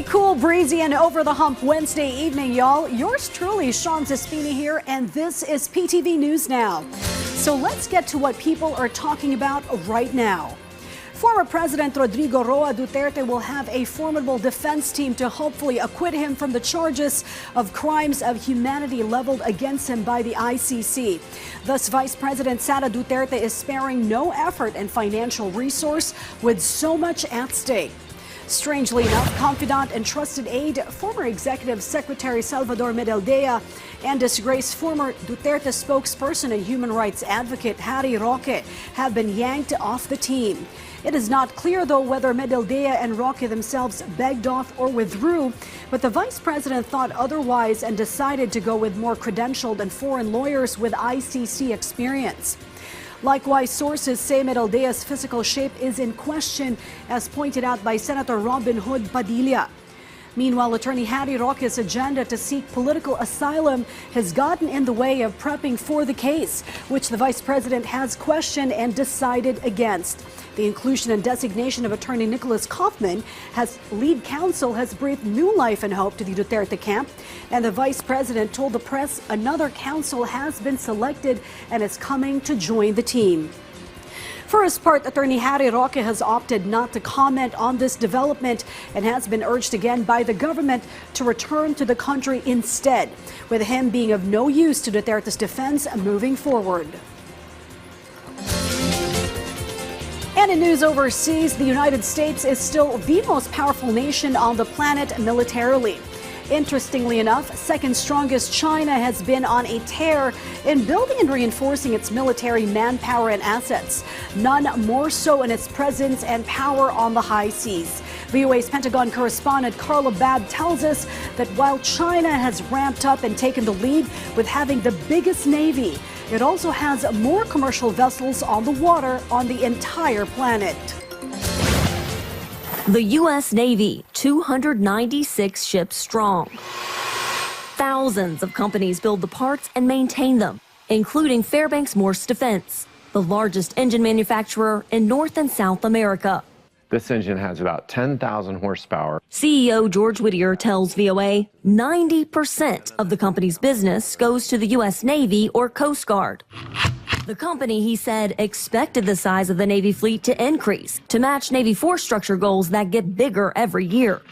A cool, breezy, and over-the-hump Wednesday evening, y'all. Yours truly, Sean Zespini here, and this is PTV News Now. So let's get to what people are talking about right now. Former President Rodrigo Roa Duterte will have a formidable defense team to hopefully acquit him from the charges of crimes of humanity leveled against him by the ICC. Thus, Vice President Sara Duterte is sparing no effort and financial resource with so much at stake. Strangely enough, confidant and trusted aide, former Executive Secretary Salvador Medialdea, and disgraced former Duterte spokesperson and human rights advocate Harry Roque have been yanked off the team. It is not clear, though, whether Medialdea and Roque themselves begged off or withdrew, but the vice president thought otherwise and decided to go with more credentialed and foreign lawyers with ICC experience. Likewise, sources say Medialdea's physical shape is in question, as pointed out by Senator Robin Hood Padilla. Meanwhile, attorney Harry Roque's agenda to seek political asylum has gotten in the way of prepping for the case, which the vice president has questioned and decided against. The inclusion and designation of attorney Nicholas Kaufman as lead counsel has breathed new life and hope to the Duterte camp. And the vice president told the press another counsel has been selected and is coming to join the team. For his part, attorney Harry Roque has opted not to comment on this development and has been urged again by the government to return to the country instead, with him being of no use to Duterte's defense moving forward. And in news overseas, the United States is still the most powerful nation on the planet militarily. Interestingly enough, second strongest China has been on a tear in building and reinforcing its military manpower and assets, none more so in its presence and power on the high seas. VOA's Pentagon correspondent Carla Babb tells us that while China has ramped up and taken the lead with having the biggest navy, it also has more commercial vessels on the water on the entire planet. The U.S. Navy, 296 ships strong. Thousands of companies build the parts and maintain them, including Fairbanks Morse Defense, the largest engine manufacturer in North and South America. This engine has about 10,000 horsepower. CEO George Whittier tells VOA 90% of the company's business goes to the U.S. Navy or Coast Guard. The company, he said, expected the size of the Navy fleet to increase to match Navy force structure goals that get bigger every year.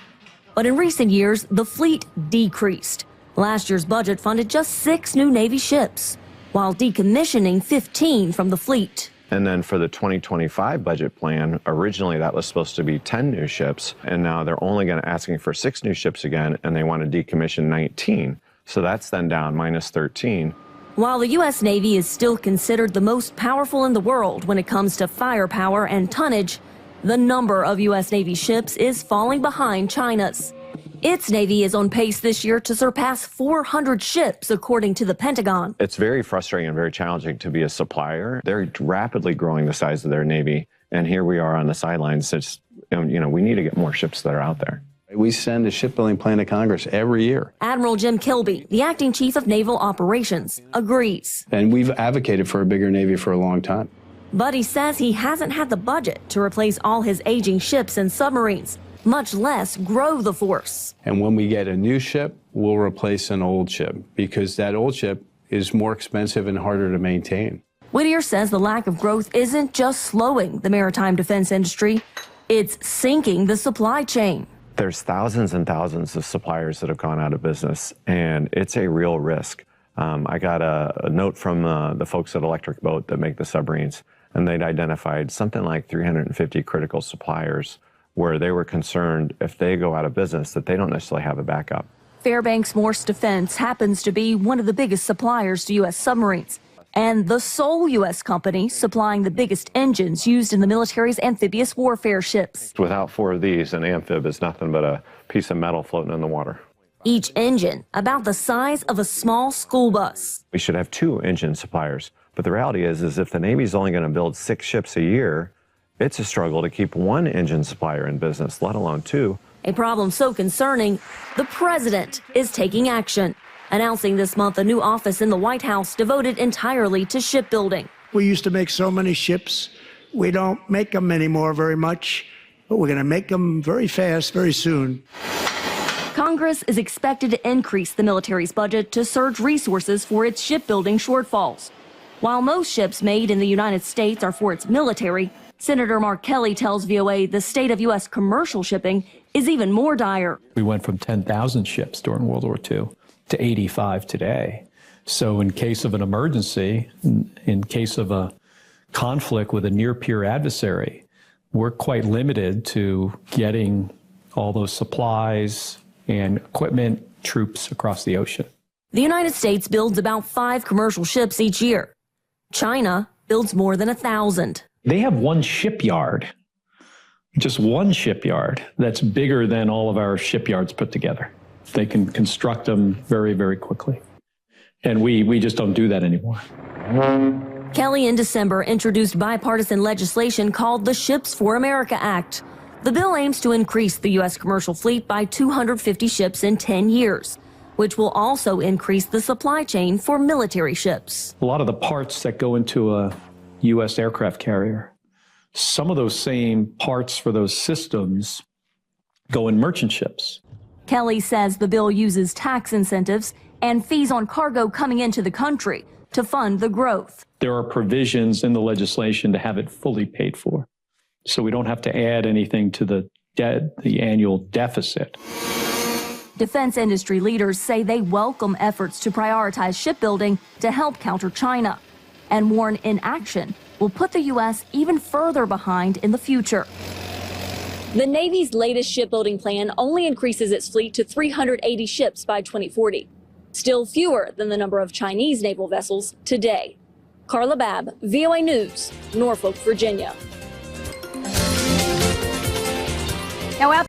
But in recent years, the fleet decreased. Last year's budget funded just 6 new Navy ships, while decommissioning 15 from the fleet. And then for the 2025 budget plan, originally that was supposed to be 10 new ships, and now they're only going to asking for 6 new ships again, and they want to decommission 19. So that's then down minus 13. While the U.S. Navy is still considered the most powerful in the world when it comes to firepower and tonnage, the number of U.S. Navy ships is falling behind China's. Its Navy is on pace this year to surpass 400 ships, according to the Pentagon. It's very frustrating and very challenging to be a supplier. They're rapidly growing the size of their Navy, and here we are on the sidelines. It's, we need to get more ships that are out there. We send a shipbuilding plan to Congress every year. Admiral Jim Kilby, the acting chief of naval operations, agrees. And we've advocated for a bigger Navy for a long time. But he says he hasn't had the budget to replace all his aging ships and submarines, much less grow the force. And when we get a new ship, we'll replace an old ship because that old ship is more expensive and harder to maintain. Whittier says the lack of growth isn't just slowing the maritime defense industry, it's sinking the supply chain. There's thousands and thousands of suppliers that have gone out of business, and it's a real risk. I got a note from the folks at Electric Boat that make the submarines, and they'd identified something like 350 critical suppliers where they were concerned if they go out of business that they don't necessarily have a backup. Fairbanks Morse Defense happens to be one of the biggest suppliers to U.S. submarines, and the sole U.S. company supplying the biggest engines used in the military's amphibious warfare ships. Without 4 of these, an amphib is nothing but a piece of metal floating in the water. Each engine about the size of a small school bus. We should have 2 engine suppliers, but the reality is if the Navy's only going to build 6 ships a year, it's a struggle to keep 1 engine supplier in business, let alone 2. A problem so concerning, the president is taking action, announcing this month a new office in the White House devoted entirely to shipbuilding. We used to make so many ships. We don't make them anymore very much. but we're going to make them very fast, very soon. Congress is expected to increase the military's budget to surge resources for its shipbuilding shortfalls. While most ships made in the United States are for its military, Senator Mark Kelly tells VOA the state of U.S. commercial shipping is even more dire. We went from 10,000 ships during World War II to 85 today. So in case of an emergency, in case of a conflict with a near-peer adversary, we're quite limited to getting all those supplies and equipment, troops across the ocean. The United States builds about 5 commercial ships each year. China builds more than 1,000. They have one shipyard, just one shipyard, that's bigger than all of our shipyards put together. They can construct them very, very quickly. And we just don't do that anymore. Kelly in December introduced bipartisan legislation called the Ships for America Act. The bill aims to increase the U.S. commercial fleet by 250 ships in 10 years, which will also increase the supply chain for military ships. A lot of the parts that go into a U.S. aircraft carrier, some of those same parts for those systems go in merchant ships. Kelly says the bill uses tax incentives and fees on cargo coming into the country to fund the growth. There are provisions in the legislation to have it fully paid for, so we don't have to add anything to the annual deficit. Defense industry leaders say they welcome efforts to prioritize shipbuilding to help counter China, and warn inaction will put the U.S. even further behind in the future. The Navy's latest shipbuilding plan only increases its fleet to 380 ships by 2040, still fewer than the number of Chinese naval vessels today. Carla Babb, VOA News, Norfolk, Virginia. Now,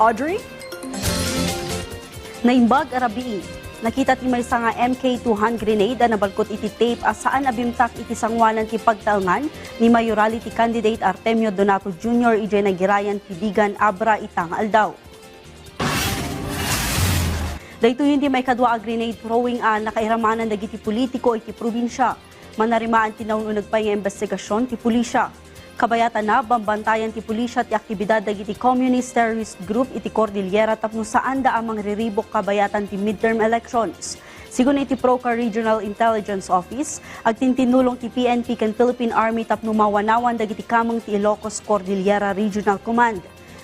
Audrey? Naimbag arabii, nakita ti may nga MK2 hand grenade na nabalkot iti tape asaan abimtak iti sangwanan ti pagtalngan ni mayoralty candidate Artemio Donato Jr. ije nagirayan pidigan Abra itang aldaw. Dayto hindi may kadwa a grenade throwing nakairamanan dagiti politiko iti probinsya. Manarimaan ti naununag pa yung investigasyon ti pulisya. Kabayatan na bambantayan ti pulisya ti aktibidad dagiti communist terrorist group iti Cordillera tapno saan da amang riribok kabayatan ti midterm elections. Sigun iti Procar Regional Intelligence Office, agtintinulong ti PNP ken Philippine Army tapno mawanawan dagiti kamang ti Ilocos Cordillera Regional Command.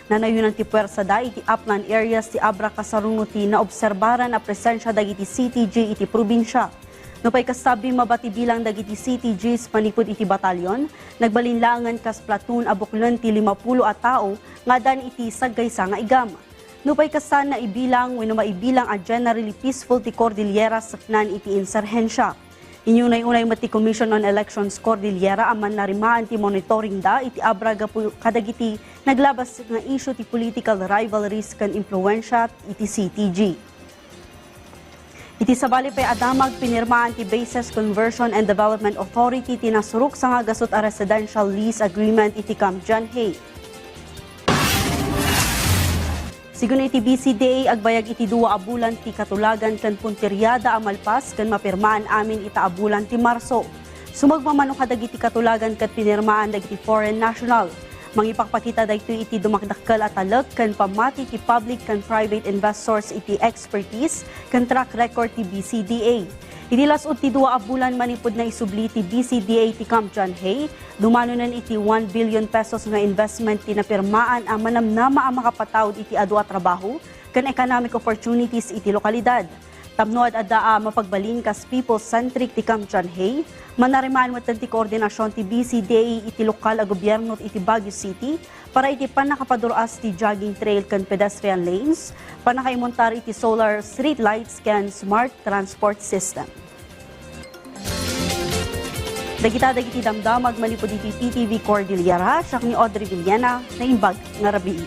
Nanayunan ti puwersa da iti upland areas ti Abra kasarungo ti naobserbaran a presensya dagiti CTG iti probinsya. No pay kasabi mabati bilang dagiti CTGs panipod iti batalyon, nagbalinlangan kas platoon abuklan ti 50 a tao nga dan iti saggaysa nga igam. No pay kasan na ibilang wenno maibilang a generally peaceful ti Cordillera saknan iti insurhensya. Inyunay-unay mati Commission on Elections Cordillera aman narimaan ti monitoring da iti Abra kadagiti naglabas nga issue ti political rivalries ken impluwensya iti CTG. Iti sabali pay adamag pinirmaan ti Bases Conversion and Development Authority tinasurok sa nga gasot a residential lease agreement iti Camp John Hay. Sigun iti BCDA agbayag iti 2 abulan ti katulagan ken puntiryada a malpas ken mapirmaan amin ita abulan ti Marso. Sumagmamano kadagiti katulagan ket pinirmaan dagiti foreign national. Mangipakpakita dayto iti dumakdakkel at talek ken pamati ti public ken private investors iti expertise ken track record ti BCDA. Iti lasod ti 2 abulan manipod na isubli ti BCDA ti Camp John Hay, dumanunan iti 1 billion pesos nga investment ti napirmaan a manamnama a makapatawd iti adu a trabaho ken economic opportunities iti lokalidad. Tapno adda mapagbalin kas people-centric ti Camp John Hay, manarimaan mo ti koordinasyon ti BCDA iti lokal a gobyerno iti Baguio City para iti panakapaduras ti jogging trail ken pedestrian lanes, panakaimontar iti solar street lights ken smart transport system. Dagiti damdamag manipod iti PTV Cordillera, siya ni Audrey Villena, naimbag nga rabii.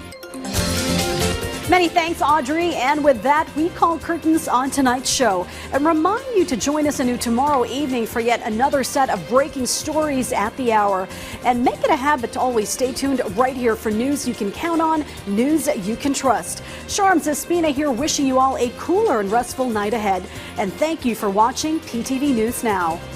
Many thanks, Audrey. And with that, we call curtains on tonight's show and remind you to join us anew tomorrow evening for yet another set of breaking stories at the hour. And make it a habit to always stay tuned right here for news you can count on, news you can trust. Sharms Espina here, wishing you all a cooler and restful night ahead. And thank you for watching PTV News Now.